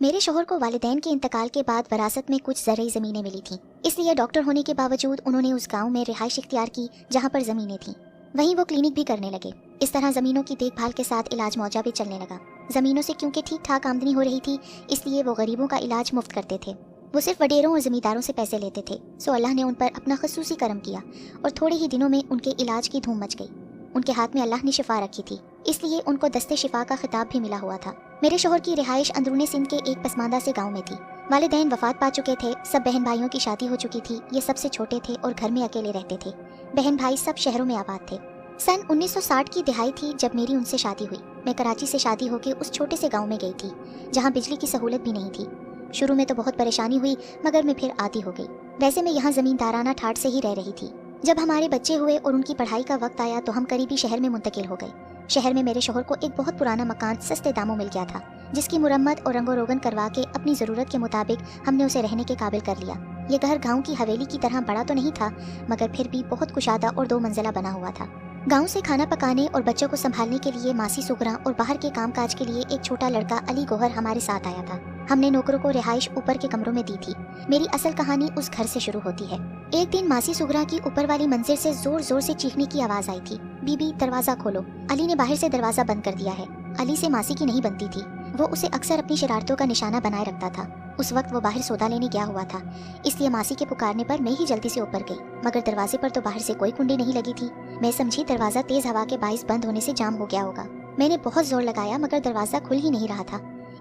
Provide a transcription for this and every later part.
میرے شوہر کو والدین کے انتقال کے بعد وراثت میں کچھ زرعی زمینیں ملی تھیں، اس لیے ڈاکٹر ہونے کے باوجود انہوں نے اس گاؤں میں رہائش اختیار کی جہاں پر زمینیں تھیں۔ وہیں وہ کلینک بھی کرنے لگے۔ اس طرح زمینوں کی دیکھ بھال کے ساتھ علاج معجزہ بھی چلنے لگا۔ زمینوں سے کیونکہ ٹھیک ٹھاک آمدنی ہو رہی تھی، اس لیے وہ غریبوں کا علاج مفت کرتے تھے۔ وہ صرف وڈیروں اور زمینداروں سے پیسے لیتے تھے، سو اللہ نے ان پر اپنا خصوصی کرم کیا اور تھوڑے ہی دنوں میں ان کے علاج کی دھوم مچ گئی۔ ان کے ہاتھ میں اللہ نے شفا رکھی تھی، اس لیے ان کو دستے شفا کا خطاب بھی ملا ہوا تھا۔ میرے شوہر کی رہائش اندرون سندھ کے ایک پسماندہ سے گاؤں میں تھی۔ والدین وفات پا چکے تھے، سب بہن بھائیوں کی شادی ہو چکی تھی، یہ سب سے چھوٹے تھے اور گھر میں اکیلے رہتے تھے۔ بہن بھائی سب شہروں میں آباد تھے۔ سن 1960 کی دہائی تھی جب میری ان سے شادی ہوئی۔ میں کراچی سے شادی ہو کے اس چھوٹے سے گاؤں میں گئی تھی جہاں بجلی کی سہولت بھی نہیں تھی۔ شروع میں تو بہت پریشانی ہوئی، مگر میں پھر عادی ہو گئی۔ ویسے میں یہاں زمیندارانہ ٹھاٹ سے ہی رہ رہی تھی۔ جب ہمارے بچے ہوئے اور ان کی پڑھائی کا وقت آیا تو ہم قریبی شہر میں منتقل ہو گئے۔ شہر میں میرے شوہر کو ایک بہت پرانا مکان سستے داموں مل گیا تھا، جس کی مرمت اور رنگ و روغن کروا کے اپنی ضرورت کے مطابق ہم نے اسے رہنے کے قابل کر لیا۔ یہ گھر گاؤں کی حویلی کی طرح بڑا تو نہیں تھا، مگر پھر بھی بہت کشادہ اور 2 منزلہ بنا ہوا تھا۔ گاؤں سے کھانا پکانے اور بچوں کو سنبھالنے کے لیے ماسی سگراں اور باہر کے کام کاج کے لیے ایک چھوٹا لڑکا علی گوہر ہمارے ساتھ آیا تھا۔ ہم نے نوکروں کو رہائش اوپر کے کمروں میں دی تھی۔ میری اصل کہانی اس گھر سے شروع ہوتی ہے۔ ایک دن ماسی سگراں کی اوپر والی منزل سے زور زور سے چیخنے کی آواز آئی تھی، بی بی دروازہ کھولو۔ علی نے باہر سے دروازہ بند کر دیا ہے۔ علی سے ماسی کی نہیں بنتی تھی، وہ اسے اکثر اپنی شرارتوں کا نشانہ بنائے رکھتا تھا۔ اس وقت وہ باہر سودا لینے گیا ہوا تھا، اس لیے ماسی کے پکارنے پر میں ہی جلدی سے اوپر گئی، مگر دروازے پر تو باہر سے کوئی کنڈی نہیں لگی تھی۔ میں سمجھی دروازہ تیز ہوا کے باعث بند ہونے سے جام ہو گیا ہوگا۔ میں نے بہت زور لگایا مگر دروازہ کھل ہی نہیں رہا تھا۔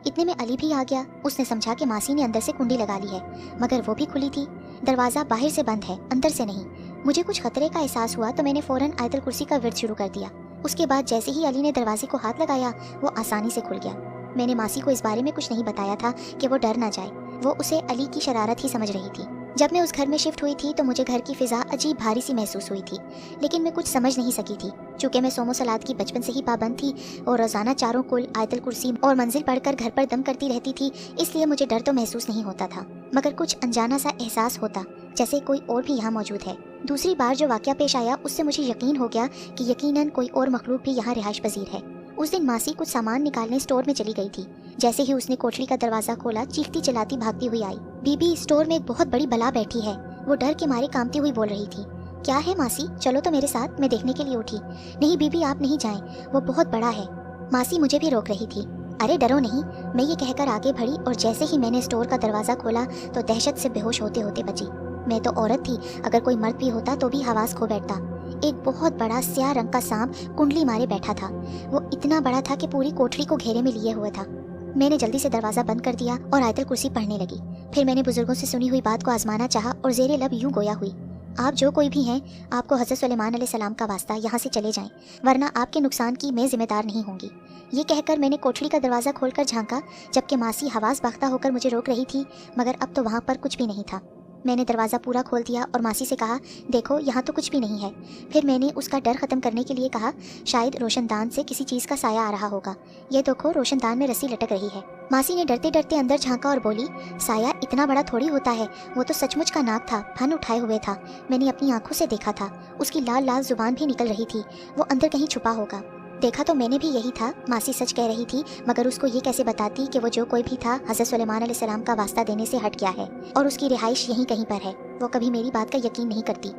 اتنے میں علی بھی آ گیا۔ اس نے سمجھا کہ ماسی نے اندر سے کنڈی لگا لی ہے، مگر وہ بھی کھلی تھی۔ دروازہ باہر سے بند ہے، اندر سے نہیں۔ مجھے کچھ خطرے کا احساس ہوا تو میں نے فوراً آیت الکرسی کا ورد شروع کر دیا۔ اس کے بعد جیسے ہی علی نے دروازے کو ہاتھ لگایا، وہ آسانی سے کھل گیا۔ میں نے ماسی کو اس بارے میں کچھ نہیں بتایا تھا کہ وہ ڈر نہ جائے، وہ اسے علی کی شرارت ہی سمجھ رہی تھی۔ جب میں اس گھر میں شفٹ ہوئی تھی تو مجھے گھر کی فضا عجیب بھاری سی محسوس ہوئی تھی، لیکن میں کچھ سمجھ نہیں سکی تھی۔ چونکہ میں صوم و صلات کی بچپن سے ہی پابند تھی اور روزانہ 4 کل آیت الکرسی اور منزل پڑھ کر گھر پر دم کرتی رہتی تھی، اس لیے مجھے ڈر تو محسوس نہیں ہوتا تھا، مگر کچھ انجانا سا احساس ہوتا جیسے کوئی اور بھی یہاں موجود ہے۔ دوسری بار جو واقعہ پیش آیا اس سے مجھے یقین ہو گیا کہ یقیناً کوئی اور مخلوق بھی یہاں رہائش پذیر ہے۔ اس دن ماسی کچھ سامان نکالنے اسٹور میں چلی گئی تھی۔ جیسے ہی اس نے کوٹھڑی کا دروازہ کھولا، چیختی چلاتی بھاگتی ہوئی آئی، بی بی اسٹور میں ایک بہت بڑی بلا بیٹھی ہے۔ وہ ڈر کے مارے کانپتی ہوئی بول رہی تھی۔ کیا ہے ماسی، چلو تو میرے ساتھ، میں دیکھنے کے لیے اٹھی۔ نہیں بی بی آپ نہیں جائیں، وہ بہت بڑا ہے۔ ماسی مجھے بھی روک رہی تھی۔ ارے ڈرو نہیں، میں یہ کہہ کر آگے بڑھی اور جیسے ہی میں نے اسٹور کا دروازہ کھولا تو دہشت سے بے ہوش ہوتے ہوتے بچی۔ میں تو عورت تھی، اگر کوئی مرد بھی ہوتا تو بھی حواس کھو بیٹھتا۔ ایک بہت بڑا سیاہ رنگ کا سانپ کنڈلی مارے بیٹھا تھا۔ وہ اتنا بڑا تھا کہ پوری کوٹھڑی کو گھیرے میں لیے ہوئے تھا۔ میں نے جلدی سے دروازہ بند کر دیا اور آیت الکرسی پڑھنے لگی۔ پھر میں نے بزرگوں سے سنی ہوئی بات کو آزمانا چاہا اور زیر لب یوں گویا ہوئی، آپ جو کوئی بھی ہیں، آپ کو حضرت سلیمان علیہ السلام کا واسطہ یہاں سے چلے جائیں، ورنہ آپ کے نقصان کی میں ذمہ دار نہیں ہوں گی۔ یہ کہہ کر میں نے کوٹھڑی کا دروازہ کھول کر جھانکا، جبکہ ماسی حواس باختہ ہو کر مجھے روک رہی تھی، مگر اب تو وہاں پر کچھ بھی نہیں تھا۔ میں نے دروازہ پورا کھول دیا اور ماسی سے کہا، دیکھو یہاں تو کچھ بھی نہیں ہے۔ پھر میں نے اس کا ڈر ختم کرنے کے لیے کہا، شاید روشن دان سے کسی چیز کا سایہ آ رہا ہوگا، یہ دیکھو روشن دان میں رسی لٹک رہی ہے۔ ماسی نے ڈرتے ڈرتے اندر جھانکا اور بولی، سایہ اتنا بڑا تھوڑی ہوتا ہے، وہ تو سچ مچ کا ناگ تھا، پھن اٹھائے ہوئے تھا، میں نے اپنی آنکھوں سے دیکھا تھا، اس کی لال لال زبان بھی نکل رہی تھی، وہ اندر کہیں چھپا ہوگا۔ دیکھا تو میں نے بھی یہی تھا، ماسی سچ کہہ رہی تھی، مگر اس کو یہ کیسے بتاتی کہ وہ جو کوئی بھی تھا حضرت سلیمان علیہ السلام کا واسطہ دینے سے ہٹ گیا ہے اور اس کی رہائش یہیں کہیں پر ہے۔ وہ کبھی میری بات کا یقین نہیں کرتی۔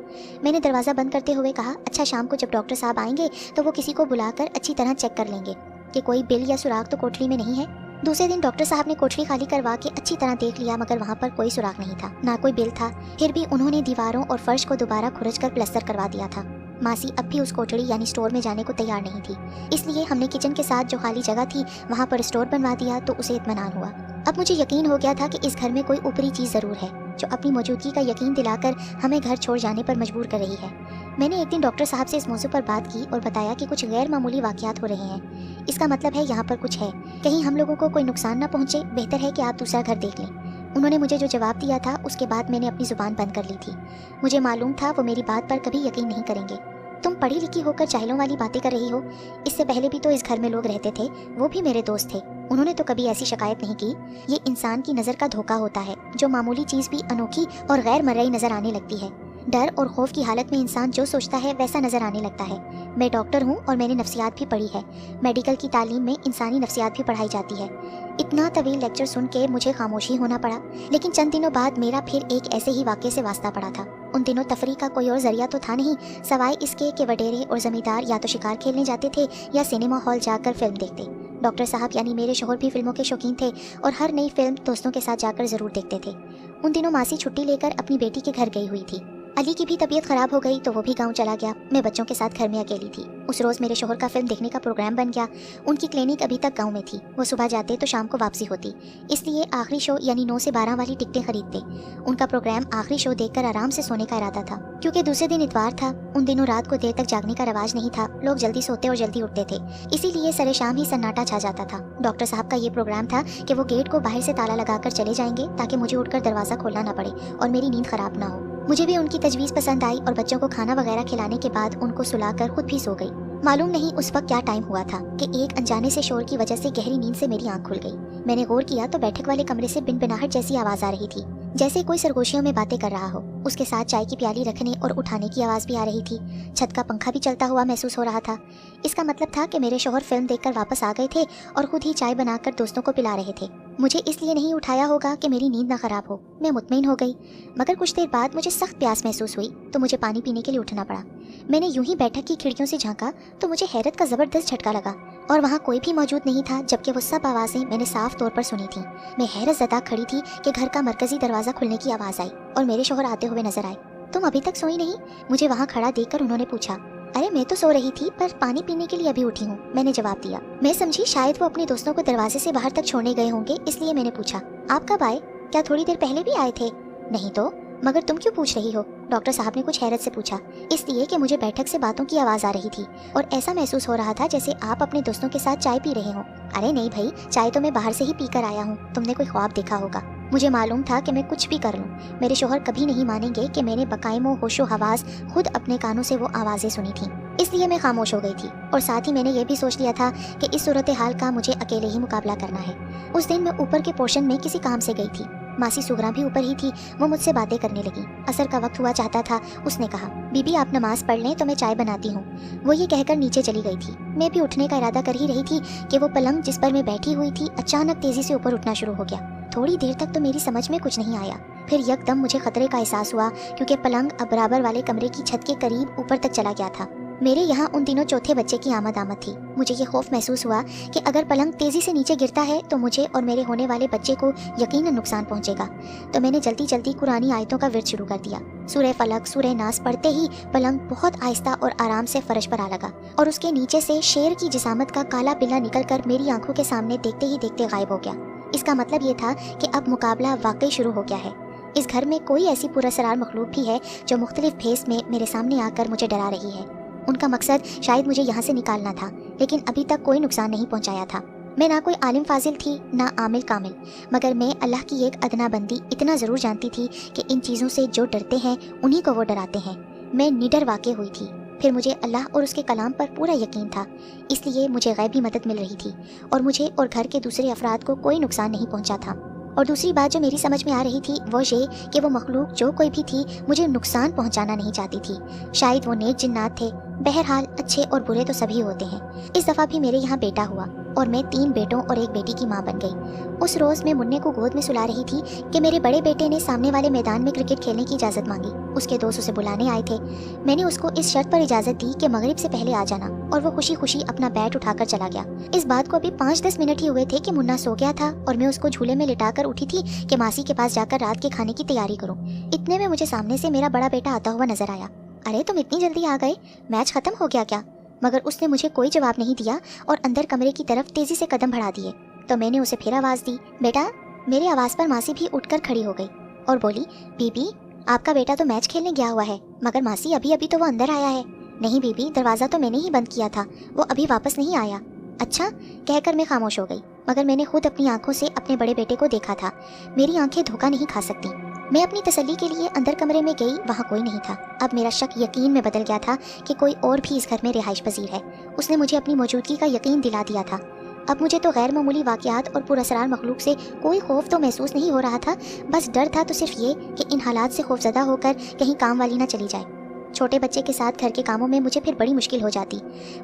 میں نے دروازہ بند کرتے ہوئے کہا، اچھا شام کو جب ڈاکٹر صاحب آئیں گے تو وہ کسی کو بلا کر اچھی طرح چیک کر لیں گے کہ کوئی بل یا سراغ تو کوٹھڑی میں نہیں ہے۔ دوسرے دن ڈاکٹر صاحب نے کوٹھڑی خالی کروا کے اچھی طرح دیکھ لیا، مگر وہاں پر کوئی سراغ نہیں تھا، نہ کوئی بل تھا۔ پھر بھی انہوں نے دیواروں اور فرش کو دوبارہ کھرچ کر پلستر کروا دیا تھا۔ ماسی اب بھی اس کوٹھڑی یعنی اسٹور میں جانے کو تیار نہیں تھی، اس لیے ہم نے کچن کے ساتھ جو خالی جگہ تھی وہاں پر اسٹور بنوا دیا تو اسے اطمینان ہوا۔ اب مجھے یقین ہو گیا تھا کہ اس گھر میں کوئی اوپری چیز ضرور ہے جو اپنی موجودگی کا یقین دلا کر ہمیں گھر چھوڑ جانے پر مجبور کر رہی ہے۔ میں نے ایک دن ڈاکٹر صاحب سے اس موضوع پر بات کی اور بتایا کہ کچھ غیر معمولی واقعات ہو رہے ہیں، اس کا مطلب ہے یہاں پر کچھ ہے، کہیں ہم لوگوں کو کوئی نقصان نہ پہنچے، بہتر ہے کہ آپ دوسرا گھر دیکھ لیں۔ انہوں نے مجھے جو جواب دیا تھا اس کے بعد میں نے اپنی زبان بند کر لی تھی۔ مجھے معلوم تھا وہ میری بات پر کبھی یقین نہیں کریں گے۔ تم پڑھی لکھی ہو کر جاہلوں والی باتیں کر رہی ہو، اس سے پہلے بھی تو اس گھر میں لوگ رہتے تھے، وہ بھی میرے دوست تھے، انہوں نے تو کبھی ایسی شکایت نہیں کی۔ یہ انسان کی نظر کا دھوکہ ہوتا ہے، جو معمولی چیز بھی انوکھی اور غیر مرئی نظر آنے لگتی ہے۔ ڈر اور خوف کی حالت میں انسان جو سوچتا ہے ویسا نظر آنے لگتا ہے۔ میں ڈاکٹر ہوں اور میں نے نفسیات بھی پڑھی ہے۔ میڈیکل کی تعلیم میں انسانی نفسیات بھی پڑھائی جاتی ہے۔ اتنا طویل لیکچر سن کے مجھے خاموش ہی ہونا پڑا، لیکن چند دنوں بعد میرا پھر ایک ایسے ہی واقعے سے واسطہ پڑا تھا۔ ان دنوں تفریح کا کوئی اور ذریعہ تو تھا نہیں سوائے اس کے کہ وڈیرے اور زمیندار یا تو شکار کھیلنے جاتے تھے یا سینما ہال جا کر فلم دیکھتے۔ ڈاکٹر صاحب یعنی میرے شوہر بھی فلموں کے شوقین تھے اور ہر نئی فلم دوستوں کے ساتھ جا کر ضرور دیکھتے تھے۔ ان دنوں ماسی چھٹی لے کر اپنی بیٹی کے گھر گئی ہوئی تھی۔ علی کی بھی طبیعت خراب ہو گئی تو وہ بھی گاؤں چلا گیا۔ میں بچوں کے ساتھ گھر میں اکیلی تھی۔ اس روز میرے شوہر کا فلم دیکھنے کا پروگرام بن گیا۔ ان کی کلینک ابھی تک گاؤں میں تھی۔ وہ صبح جاتے تو شام کو واپسی ہوتی، اس لیے آخری شو یعنی 9 سے 12 والی ٹکٹیں خریدتے۔ ان کا پروگرام آخری شو دیکھ کر آرام سے سونے کا ارادہ تھا، کیونکہ دوسرے دن اتوار تھا۔ ان دنوں رات کو دیر تک جاگنے کا رواج نہیں تھا، لوگ جلدی سوتے اور جلدی اٹھتے تھے، اسی لیے سرے شام ہی سناٹا چھا جاتا تھا۔ ڈاکٹر صاحب کا یہ پروگرام تھا کہ وہ گیٹ کو باہر سے تالا لگا کر چلے جائیں گے تاکہ مجھے اٹھ کر دروازہ کھولنا نہ پڑے اور میری نیند خراب نہ ہو۔ مجھے بھی ان کی تجویز پسند آئی اور بچوں کو کھانا وغیرہ کھلانے کے بعد ان کو سلا کر خود بھی سو گئی۔ معلوم نہیں اس وقت کیا ٹائم ہوا تھا کہ ایک انجانے سے شور کی وجہ سے گہری نیند سے میری آنکھ کھل گئی۔ میں نے غور کیا تو بیٹھک والے کمرے سے بنبناہٹ جیسی آواز آ رہی تھی، جیسے کوئی سرگوشیوں میں باتیں کر رہا ہو۔ اس کے ساتھ چائے کی پیالی رکھنے اور اٹھانے کی آواز بھی آ رہی تھی۔ چھت کا پنکھا بھی چلتا ہوا محسوس ہو رہا تھا۔ اس کا مطلب تھا کہ میرے شوہر فلم دیکھ کر واپس آ گئے تھے اور خود ہی چائے بنا کر دوستوں کو پلا رہے تھے۔ مجھے اس لیے نہیں اٹھایا ہوگا کہ میری نیند نہ خراب ہو۔ میں مطمئن ہو گئی، مگر کچھ دیر بعد مجھے سخت پیاس محسوس ہوئی تو مجھے پانی پینے کے لیے اٹھنا پڑا۔ میں نے یوں ہی بیٹھک کی کھڑکیوں سے جھانکا تو مجھے حیرت کا زبردست جھٹکا لگا اور وہاں کوئی بھی موجود نہیں تھا، جبکہ وہ سب آوازیں میں نے صاف طور پر سنی تھیں۔ میں حیرت زدہ کھڑی تھی کہ گھر کا مرکزی دروازہ کھلنے کی آواز آئی اور میرے شوہر آتے ہوئے نظر آئے۔ تم ابھی تک سوئی نہیں؟ مجھے وہاں کھڑا دیکھ کر انہوں نے پوچھا۔ ارے میں تو سو رہی تھی پر پانی پینے کے لیے ابھی اٹھی ہوں، میں نے جواب دیا۔ میں سمجھی شاید وہ اپنے دوستوں کو دروازے سے باہر تک چھوڑنے گئے ہوں گے، اس لیے میں نے پوچھا، آپ کب آئے؟ کیا تھوڑی دیر پہلے بھی آئے تھے؟ نہیں تو، مگر تم کیوں پوچھ رہی ہو؟ ڈاکٹر صاحب نے کچھ حیرت سے پوچھا۔ اس لیے کہ مجھے بیٹھک سے باتوں کی آواز آ رہی تھی اور ایسا محسوس ہو رہا تھا جیسے آپ اپنے دوستوں کے ساتھ چائے پی رہے ہوں۔ ارے نہیں بھائی، چائے تو میں باہر سے ہی پی کر آیا ہوں، تم نے کوئی خواب دیکھا ہوگا۔ مجھے معلوم تھا کہ میں کچھ بھی کر لوں میرے شوہر کبھی نہیں مانیں گے کہ میں نے بقائم و ہوش و حواس خود اپنے کانوں سے وہ آوازیں سنی تھیں، اس لیے میں خاموش ہو گئی تھی۔ اور ساتھ ہی میں نے یہ بھی سوچ لیا تھا کہ اس صورتحال کا مجھے اکیلے ہی مقابلہ کرنا ہے۔ اس دن میں اوپر کے پورشن میں کسی کام سے گئی تھی۔ ماسی سگرا بھی اوپر ہی تھی، وہ مجھ سے باتیں کرنے لگی۔ عصر کا وقت ہوا چاہتا تھا۔ اس نے کہا، بی بی آپ نماز پڑھ لیں تو میں چائے بناتی ہوں۔ وہ یہ کہہ کر نیچے چلی گئی تھی۔ میں بھی اٹھنے کا ارادہ کر ہی رہی تھی کہ وہ پلنگ جس پر میں بیٹھی ہوئی تھی اچانک تیزی سے اوپر اٹھنا شروع ہو گیا۔ تھوڑی دیر تک تو میری سمجھ میں کچھ نہیں آیا، پھر یک دم مجھے خطرے کا احساس ہوا کیونکہ پلنگ اب برابر والے کمرے کی چھت کے قریب اوپر تک چلا گیا تھا۔ میرے یہاں ان دنوں چوتھے بچے کی آمد تھی۔ مجھے یہ خوف محسوس ہوا کہ اگر پلنگ تیزی سے نیچے گرتا ہے تو مجھے اور میرے ہونے والے بچے کو یقیناً نقصان پہنچے گا۔ تو میں نے جلدی جلدی قرآنی آیتوں کا ورد شروع کر دیا۔ سورہ فلق، سورہ ناس پڑھتے ہی پلنگ بہت آہستہ اور آرام سے فرش پر آ لگا اور اس کے نیچے سے شیر کی جسامت کا کالا بلا نکل کر میری آنکھوں کے سامنے دیکھتے ہی دیکھتے غائب ہو گیا۔ اس کا مطلب یہ تھا کہ اب مقابلہ واقعی شروع ہو گیا ہے۔ اس گھر میں کوئی ایسی پراسرار مخلوق بھی ہے جو مختلف بھیس میں میرے سامنے آ کر مجھے ڈرا رہی ہے۔ ان کا مقصد شاید مجھے یہاں سے نکالنا تھا، لیکن ابھی تک کوئی نقصان نہیں پہنچایا تھا۔ میں نہ کوئی عالم فاضل تھی نہ عامل کامل، مگر میں اللہ کی ایک ادنا بندی اتنا ضرور جانتی تھی کہ ان چیزوں سے جو ڈرتے ہیں انہی کو وہ ڈراتے ہیں۔ میں نڈر واقع ہوئی تھی۔ پھر مجھے اللہ اور اس کے کلام پر پورا یقین تھا، اس لیے مجھے غیبی مدد مل رہی تھی اور مجھے اور گھر کے دوسرے افراد کو کوئی نقصان نہیں پہنچا تھا۔ اور دوسری بات جو میری سمجھ میں آ رہی تھی وہ یہ کہ وہ مخلوق جو کوئی بھی تھی مجھے نقصان پہنچانا نہیں چاہتی تھی۔ شاید وہ نیک جنات تھے۔ بہرحال اچھے اور برے تو سبھی ہوتے ہیں۔ اس دفعہ بھی میرے یہاں بیٹا ہوا اور میں 3 بیٹوں اور ایک بیٹی کی ماں بن گئی۔ اس روز میں مننے کو گود میں سلا رہی تھی کہ میرے بڑے بیٹے نے سامنے والے میدان میں کرکٹ کھیلنے کی اجازت مانگی۔ اس کے دوست اسے بلانے آئے تھے۔ میں نے اس کو اس شرط پر اجازت دی کہ مغرب سے پہلے آ جانا، اور وہ خوشی خوشی اپنا بیٹ اٹھا کر چلا گیا۔ اس بات کو ابھی 5-10 منٹ ہی ہوئے تھے کہ منا سو گیا تھا اور میں اس کو جھولے میں لٹا کر اٹھی تھی کہ ماسی کے پاس جا کر رات کے کھانے کی تیاری کروں۔ اتنے میں مجھے سامنے سے میرا بڑا بیٹا آتا ہوا نظر آیا۔ ارے تم اتنی جلدی آ گئے، میچ ختم ہو گیا کیا؟ مگر اس نے مجھے کوئی جواب نہیں دیا اور اندر کمرے کی طرف تیزی سے قدم بڑھا دیے۔ تو میں نے اسے پھر آواز دی، بیٹا۔ میری آواز پر ماسی بھی اٹھ کر کھڑی ہو گئی اور بولی، بی بی آپ کا بیٹا تو میچ کھیلنے گیا ہوا ہے، مگر ماسی ابھی تو وہ اندر آیا ہے۔ نہیں بی بی، دروازہ تو میں نے ہی بند کیا تھا، وہ ابھی واپس نہیں آیا۔ اچھا، کہہ کر میں خاموش ہو گئی، مگر میں نے خود اپنی آنکھوں سے اپنے بڑے بیٹے کو دیکھا تھا۔ میری آنکھیں دھوکہ نہیں کھا سکتی۔ میں اپنی تسلی کے لیے اندر کمرے میں گئی، وہاں کوئی نہیں تھا۔ اب میرا شک یقین میں بدل گیا تھا کہ کوئی اور بھی اس گھر میں رہائش پذیر ہے۔ اس نے مجھے اپنی موجودگی کا یقین دلا دیا تھا۔ اب مجھے تو غیر معمولی واقعات اور پراسرار مخلوق سے کوئی خوف تو محسوس نہیں ہو رہا تھا، بس ڈر تھا تو صرف یہ کہ ان حالات سے خوفزدہ ہو کر کہیں کام والی نہ چلی جائے۔ چھوٹے بچے کے ساتھ گھر کے کاموں میں مجھے پھر بڑی مشکل ہو جاتی،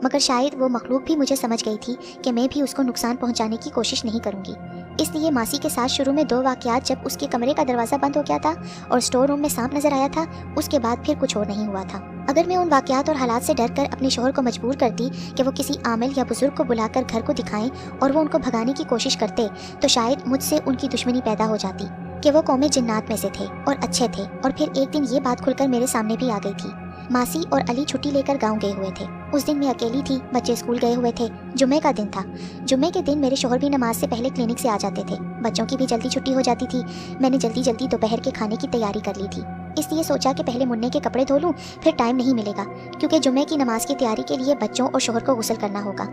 مگر شاید وہ مخلوق بھی مجھے سمجھ گئی تھی کہ میں بھی اس کو نقصان پہنچانے کی کوشش نہیں کروں گی۔ اس لیے ماسی کے ساتھ شروع میں 2 واقعات، جب اس کے کمرے کا دروازہ بند ہو گیا تھا اور اسٹور روم میں سانپ نظر آیا تھا، اس کے بعد پھر کچھ اور نہیں ہوا تھا۔ اگر میں ان واقعات اور حالات سے ڈر کر اپنے شوہر کو مجبور کرتی کہ وہ کسی عامل یا بزرگ کو بلا کر گھر کو دکھائیں اور وہ ان کو بھگانے کی کوشش کرتے، تو شاید مجھ سے ان کی دشمنی پیدا ہو جاتی کہ وہ قوم جنات میں سے تھے اور اچھے تھے۔ اور پھر ایک دن یہ بات کھل کر میرے سامنے بھی آ گئی تھی۔ ماسی اور علی چھٹی لے کر گاؤں گئے ہوئے تھے۔ اس دن میں اکیلی تھی، بچے اسکول گئے ہوئے تھے، جمعے کا دن تھا۔ جمعے کے دن میرے شوہر بھی نماز سے پہلے کلینک سے آ جاتے تھے، بچوں کی بھی جلدی چھٹی ہو جاتی تھی۔ میں نے جلدی جلدی دوپہر کے کھانے کی تیاری کر لی تھی، اس لیے سوچا کہ پہلے منع کے کپڑے دھو لوں، پھر ٹائم نہیں ملے گا، کیونکہ جمعے کی نماز کی تیاری کے لیے بچوں اور شوہر کو غسل کرنا ہوگا۔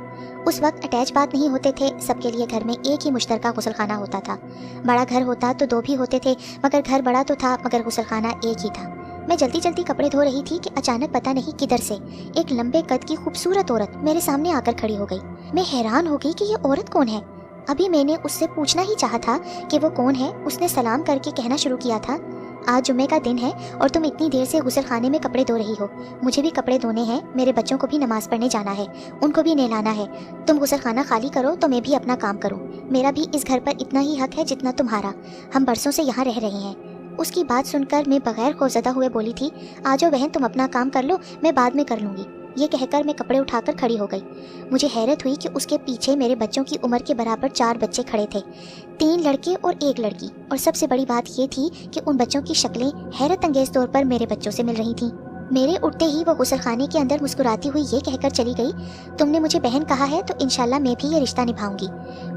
اس وقت اٹیچ بات نہیں ہوتے تھے، سب کے لیے گھر میں ایک ہی مشترکہ غسل خانہ ہوتا تھا۔ بڑا گھر ہوتا تو 2 بھی ہوتے تھے، مگر گھر بڑا تو تھا مگر غسل خانہ ایک ہی تھا۔ میں جلدی جلدی کپڑے دھو رہی تھی کہ اچانک پتہ نہیں کدھر سے ایک لمبے قد کی خوبصورت عورت میرے سامنے آ کر کھڑی ہو گئی۔ میں حیران ہو گئی کہ یہ عورت کون ہے۔ ابھی میں نے اس سے پوچھنا ہی چاہا تھا کہ وہ کون ہے، اس نے سلام کر کے کہنا شروع کیا تھا، آج جمعے کا دن ہے اور تم اتنی دیر سے غسل خانے میں کپڑے دھو رہی ہو، مجھے بھی کپڑے دھونے ہیں، میرے بچوں کو بھی نماز پڑھنے جانا ہے، ان کو بھی نہلانا ہے، تم غسل خانہ خالی کرو تو میں بھی اپنا کام کروں، میرا بھی اس گھر پر اتنا ہی حق ہے جتنا تمہارا، ہم برسوں سے یہاں رہ رہے ہیں۔ اس کی بات سن کر میں بغیر خوفزدہ ہوئے بولی تھی، آجو بہن تم اپنا کام کر لو، میں بعد میں کر لوں گی۔ یہ کہہ کر میں کپڑے اٹھا کر کھڑی ہو گئی۔ مجھے حیرت ہوئی کہ اس کے پیچھے میرے بچوں کی عمر کے برابر 4 بچے کھڑے تھے، 3 لڑکے اور 1 لڑکی، اور سب سے بڑی بات یہ تھی کہ ان بچوں کی شکلیں حیرت انگیز طور پر میرے بچوں سے مل رہی تھیں۔ میرے اٹھتے ہی وہ غسل خانے کے اندر مسکراتی ہوئی یہ کہہ کر چلی گئی، تم نے مجھے بہن کہا ہے تو انشاءاللہ میں بھی یہ رشتہ نبھاؤں گی۔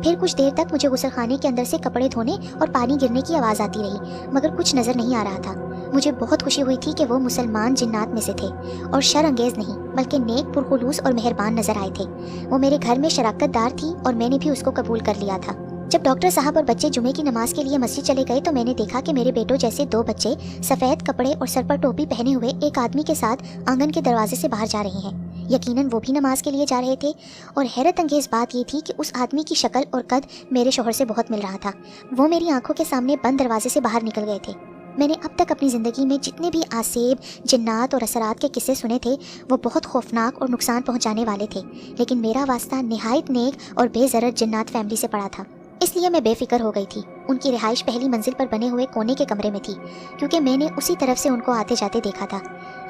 پھر کچھ دیر تک مجھے غسل خانے کے اندر سے کپڑے دھونے اور پانی گرنے کی آواز آتی رہی، مگر کچھ نظر نہیں آ رہا تھا۔ مجھے بہت خوشی ہوئی تھی کہ وہ مسلمان جنات میں سے تھے اور شر انگیز نہیں بلکہ نیک، پرخلوص اور مہربان نظر آئے تھے۔ وہ میرے گھر میں شراکت دار تھی اور میں نے بھی اس کو قبول کر لیا تھا۔ جب ڈاکٹر صاحب اور بچے جمعے کی نماز کے لیے مسجد چلے گئے تو میں نے دیکھا کہ میرے بیٹوں جیسے 2 بچے سفید کپڑے اور سر پر ٹوپی پہنے ہوئے ایک آدمی کے ساتھ آنگن کے دروازے سے باہر جا رہے ہیں۔ یقیناً وہ بھی نماز کے لیے جا رہے تھے، اور حیرت انگیز بات یہ تھی کہ اس آدمی کی شکل اور قد میرے شوہر سے بہت مل رہا تھا۔ وہ میری آنکھوں کے سامنے بند دروازے سے باہر نکل گئے تھے۔ میں نے اب تک اپنی زندگی میں جتنے بھی آسیب، جنات اور اثرات کے قصے سنے تھے وہ بہت خوفناک اور نقصان پہنچانے والے تھے، لیکن میرا واسطہ نہایت نیک اور بے ضرر جنات فیملی سے پڑا تھا، اس لیے میں بے فکر ہو گئی تھی۔ ان کی رہائش پہلی منزل پر بنے ہوئے کونے کے کمرے میں تھی، کیونکہ میں نے اسی طرف سے ان کو آتے جاتے دیکھا تھا۔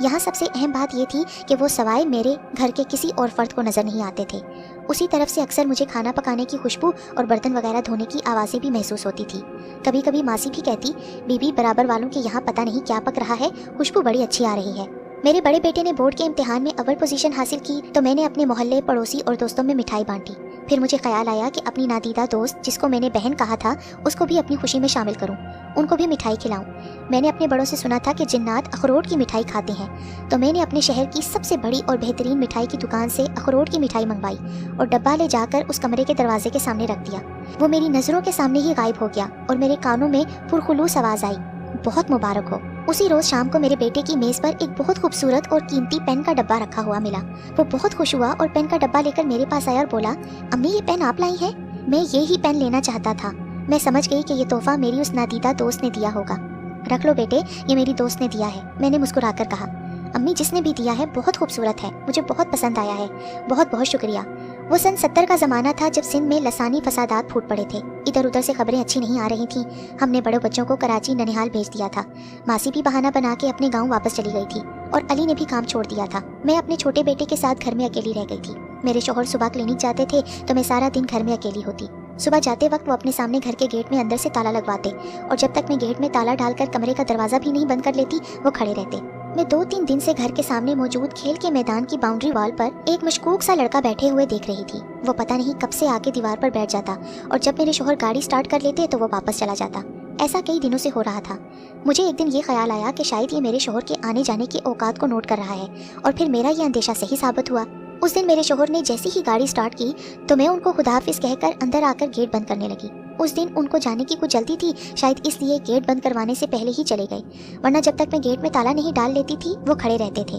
یہاں سب سے اہم بات یہ تھی کہ وہ سوائے میرے گھر کے کسی اور فرد کو نظر نہیں آتے تھے۔ اسی طرف سے اکثر مجھے کھانا پکانے کی خوشبو اور برتن وغیرہ دھونے کی آوازیں بھی محسوس ہوتی تھی۔ کبھی کبھی ماسی بھی کہتی، بی بی برابر والوں کے یہاں پتہ نہیں کیا پک رہا ہے، خوشبو بڑی اچھی آ رہی ہے۔ میرے بڑے بیٹے نے بورڈ کے امتحان میں اول پوزیشن حاصل کی تو میں نے اپنے محلے، پڑوسی اور دوستوں میں مٹھائی بانٹی۔ پھر مجھے خیال آیا کہ اپنی نادیدہ دوست جس کو میں نے بہن کہا تھا اس کو بھی اپنی خوشی میں شامل کروں، ان کو بھی مٹھائی کھلاؤں۔ میں نے اپنے بڑوں سے سنا تھا کہ جنات اخروٹ کی مٹھائی کھاتے ہیں، تو میں نے اپنے شہر کی سب سے بڑی اور بہترین مٹھائی کی دکان سے اخروٹ کی مٹھائی منگوائی اور ڈبہ لے جا کر اس کمرے کے دروازے کے سامنے رکھ دیا۔ وہ میری نظروں کے سامنے ہی غائب ہو گیا اور میرے کانوں میں پرخلوص آواز آئی، بہت مبارک ہو۔ اسی روز شام کو میرے بیٹے کی میز پر ایک بہت خوبصورت اور قیمتی پین کا ڈبہ رکھا ہوا ملا۔ وہ بہت خوش ہوا اور پین کا ڈبہ لے کر میرے پاس آیا اور بولا، امی یہ پین آپ لائی ہے؟ میں یہی پین لینا چاہتا تھا۔ میں سمجھ گئی کہ یہ تحفہ میری اس نادیدہ دوست نے دیا ہوگا۔ رکھ لو بیٹے، یہ میری دوست نے دیا ہے، میں نے مسکرا کر کہا۔ امی جس نے بھی دیا ہے بہت خوبصورت ہے، مجھے بہت پسند آیا ہے، بہت بہت شکریہ۔ وہ سن 70 کا زمانہ تھا جب سندھ میں لسانی فسادات پھوٹ پڑے تھے، ادھر ادھر سے خبریں اچھی نہیں آ رہی تھیں۔ ہم نے بڑے بچوں کو کراچی، ننہال بھیج دیا تھا۔ ماسی بھی بہانہ بنا کے اپنے گاؤں واپس چلی گئی تھی اور علی نے بھی کام چھوڑ دیا تھا۔ میں اپنے چھوٹے بیٹے کے ساتھ گھر میں اکیلی رہ گئی تھی۔ میرے شوہر صبح کلینک جاتے تھے تو میں سارا دن گھر میں اکیلی ہوتی۔ صبح جاتے وقت وہ اپنے سامنے گھر کے گیٹ میں اندر سے تالا لگواتے اور جب تک میں گیٹ میں تالا ڈال کر کمرے کا دروازہ بھی نہیں بند کر لیتی وہ کھڑے رہتے۔ میں 2-3 دن سے گھر کے سامنے موجود کھیل کے میدان کی باؤنڈری وال پر ایک مشکوک سا لڑکا بیٹھے ہوئے دیکھ رہی تھی۔ وہ پتہ نہیں کب سے آ کے دیوار پر بیٹھ جاتا اور جب میرے شوہر گاڑی سٹارٹ کر لیتے تو وہ واپس چلا جاتا۔ ایسا کئی دنوں سے ہو رہا تھا۔ مجھے ایک دن یہ خیال آیا کہ شاید یہ میرے شوہر کے آنے جانے کے اوقات کو نوٹ کر رہا ہے، اور پھر میرا یہ اندیشہ صحیح ثابت ہوا۔ اس دن میرے شوہر نے جیسی ہی گاڑی سٹارٹ کی تو میں ان کو خدا حافظ کہہ کر اندر آ کر گیٹ بند کرنے لگی۔ اس دن ان کو جانے کی کچھ جلدی تھی، شاید اس لیے گیٹ بند کروانے سے پہلے ہی چلے گئے، ورنہ جب تک میں گیٹ میں تالا نہیں ڈال لیتی تھی وہ کھڑے رہتے تھے۔